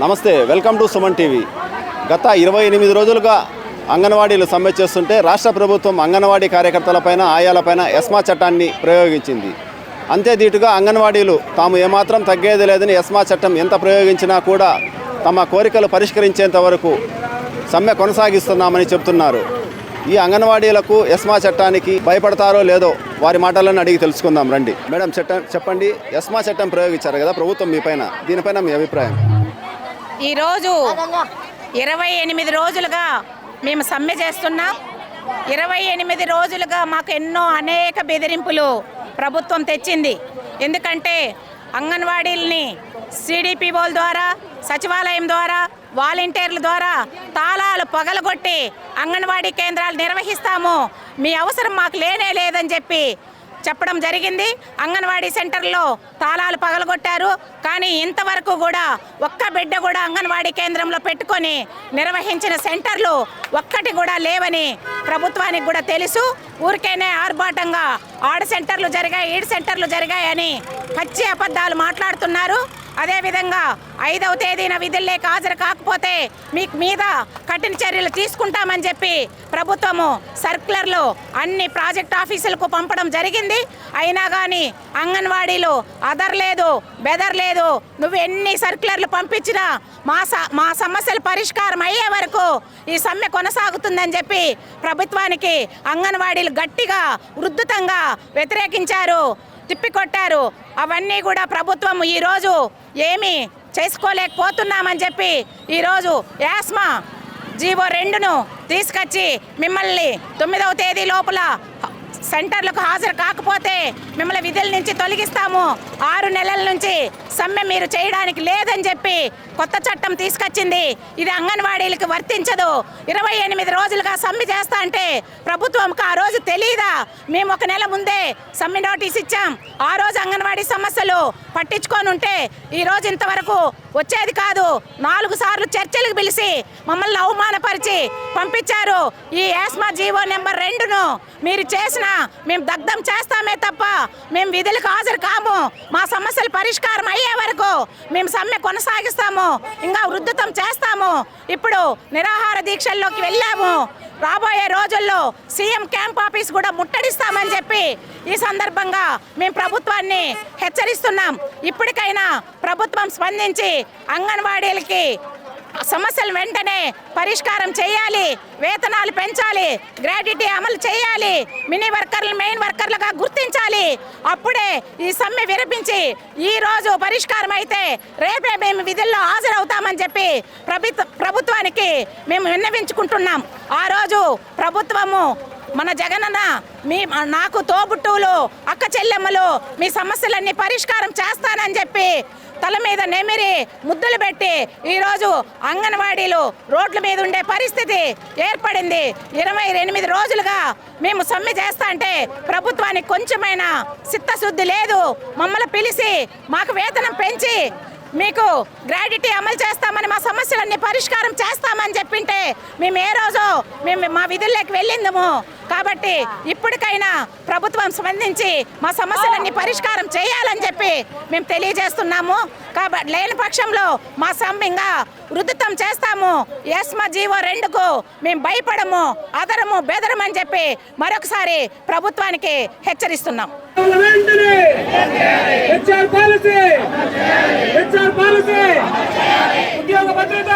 నమస్తే, welcome to Suman TV. గత 28 రోజులుగా అంగన్వాడీలు సమ్మె చేస్తుంటే రాష్ట్ర ప్రభుత్వం అంగన్వాడీ కార్యకర్తలపైన ఆయాలపైన ఎస్మా చట్టాన్ని ప్రయోగించింది. అంతేదీటుగా అంగన్వాడీలు తాము ఏమాత్రం తగ్గేది లేదని ఎస్మా చట్టం ఎంత ప్రయోగించినా కూడా తమ కోరికలు పరిష్కరించేంత వరకు సమ్మె కొనసాగిస్తున్నామని చెబుతున్నారు. ఈ అంగన్వాడీలకు ఎస్మా చట్టానికి భయపడతారో లేదో వారి మాటలను అడిగి తెలుసుకుందాం రండి. మేడం, చెప్పండి, ఎస్మా చట్టం ప్రయోగించారు కదా ప్రభుత్వం మీపైన, దీనిపైన మీ అభిప్రాయం? ఈరోజు 28 రోజులుగా మేము సమ్మె చేస్తున్నాం. 28 రోజులుగా మాకు అనేక బెదిరింపులు ప్రభుత్వం తెచ్చింది. ఎందుకంటే అంగన్వాడీలని సిడిపిఓల ద్వారా, సచివాలయం ద్వారా, వాలంటీర్ల ద్వారా తాళాలు పగలగొట్టి అంగన్వాడీ కేంద్రాలు నిర్వహిస్తాము, మీ అవసరం మాకు లేదని చెప్పడం జరిగింది. అంగన్వాడీ సెంటర్లో తాళాలు పగలగొట్టారు. కానీ ఇంతవరకు కూడా ఒక్క బిడ్డ కూడా అంగన్వాడీ కేంద్రంలో పెట్టుకొని నిర్వహించిన సెంటర్లు ఒక్కటి కూడా లేవని ప్రభుత్వానికి కూడా తెలుసు. ఊరికేనే ఆర్భాటంగా ఆడ సెంటర్లు జరిగాయి, ఈడు సెంటర్లు జరిగాయని పచ్చి అబద్ధాలు మాట్లాడుతున్నారు. అదేవిధంగా 5వ తేదీన విధుల్లోకి హాజరు కాకపోతే మీకు మీద కఠిన చర్యలు తీసుకుంటామని చెప్పి ప్రభుత్వము సర్క్యులర్లు అన్ని ప్రాజెక్ట్ ఆఫీసులకు పంపడం జరిగింది. అయినా కానీ అంగన్వాడీలు అదర్లేదు, బెదర్లేదు. నువ్వు ఎన్ని సర్క్యులర్లు పంపించినా మా సమస్యలు పరిష్కారం అయ్యే వరకు ఈ సమ్మె కొనసాగుతుందని చెప్పి ప్రభుత్వానికి అంగన్వాడీలు గట్టిగా ఉధృతంగా వ్యతిరేకించారు, తిప్పికొట్టారు. అవన్నీ కూడా ప్రభుత్వం ఈరోజు ఏమీ చేసుకోలేకపోతున్నామని చెప్పి ఈరోజు యాస్మా జీవో 2ను తీసుకొచ్చి మిమ్మల్ని 9వ తేదీ లోపల సెంటర్లకు హాజరు కాకపోతే మిమ్మల్ని విధుల నుంచి తొలగిస్తాము, 6 నెలల నుంచి సమ్మె మీరు చేయడానికి లేదని చెప్పి కొత్త చట్టం తీసుకొచ్చింది. ఇది అంగన్వాడీలకు వర్తించదు. 28 రోజులుగా సమ్మె చేస్తా అంటే ప్రభుత్వంకి ఆ రోజు తెలియదా? మేము 1 నెల ముందే సమ్మె నోటీస్ ఇచ్చాం. ఆ రోజు అంగన్వాడీ సమస్యలు పట్టించుకొని ఉంటే ఈ రోజు ఇంతవరకు వచ్చేది కాదు. 4 సార్లు చర్చలకు పిలిచి మమ్మల్ని అవమానపరిచి పంపించారు. ఈ యాస్మా జీవో నెంబర్ 2ను మీరు చేసిన మేము దగ్ధం చేస్తామే తప్ప మేము విధులకు హాజరు కాము. మా సమస్యలు పరిష్కారం అయ్యే వరకు మేము సమ్మె కొనసాగిస్తాము, ఇంకా ఉధృతం చేస్తాము. ఇప్పుడు నిరాహార దీక్షల్లోకి వెళ్ళాము. రాబోయే రోజుల్లో సీఎం క్యాంప్ ఆఫీస్ కూడా ముట్టడిస్తామని చెప్పి ఈ సందర్భంగా మేము ప్రభుత్వాన్ని హెచ్చరిస్తున్నాం. ఇప్పటికైనా ప్రభుత్వం స్పందించి అంగన్వాడీలకి సమస్యలు వెంటనే పరిష్కారం చేయాలి, వేతనాలు పెంచాలి, గ్రాడ్యుటీ అమలు చేయాలి, మినీ వర్కర్లు మెయిన్ వర్కర్లుగా గుర్తించాలి. అప్పుడే ఈ సమ్మె విరపించి ఈ రోజు పరిష్కారం అయితే రేపే మేము విధుల్లో హాజరవుతామని చెప్పి ప్రభుత్వానికి మేము విన్నవించుకుంటున్నాం. ఆ రోజు ప్రభుత్వము మన జగనన్న నాకు తోబుట్టువులు, అక్క చెల్లెమ్మలు మీ సమస్యలన్నీ పరిష్కారం చేస్తానని చెప్పి తల మీద నెమిరి ముద్దులు పెట్టి ఈరోజు అంగన్వాడీలు రోడ్ల మీద ఉండే పరిస్థితి ఏర్పడింది. 28 రోజులుగా మేము సమ్మె చేస్తా అంటే ప్రభుత్వానికి కొంచెమైనా చిత్తశుద్ధి లేదు. మమ్మల్ని పిలిచి మాకు వేతనం పెంచి మీకు గ్రాడ్యుటీ అమలు చేస్తామని, మా సమస్యలన్నీ పరిష్కారం చేస్తామని చెప్పింటే మేము ఏ రోజు మా విధుల్లోకి వెళ్ళిందము. కాబట్టి ఇప్పటికైనా ప్రభుత్వం స్పందించి మా సమస్యలన్నీ పరిష్కారం చేయాలని చెప్పి మేము తెలియజేస్తున్నాము. కాబట్టి లేని పక్షంలో మా సమ్మెగా ఉధృతం చేస్తాము. యాస్మా జీవో 2కు మేము భయపడము, అదరము, బెదరమని చెప్పి మరొకసారి ప్రభుత్వానికి హెచ్చరిస్తున్నాం. ఉద్యోగ భద్రత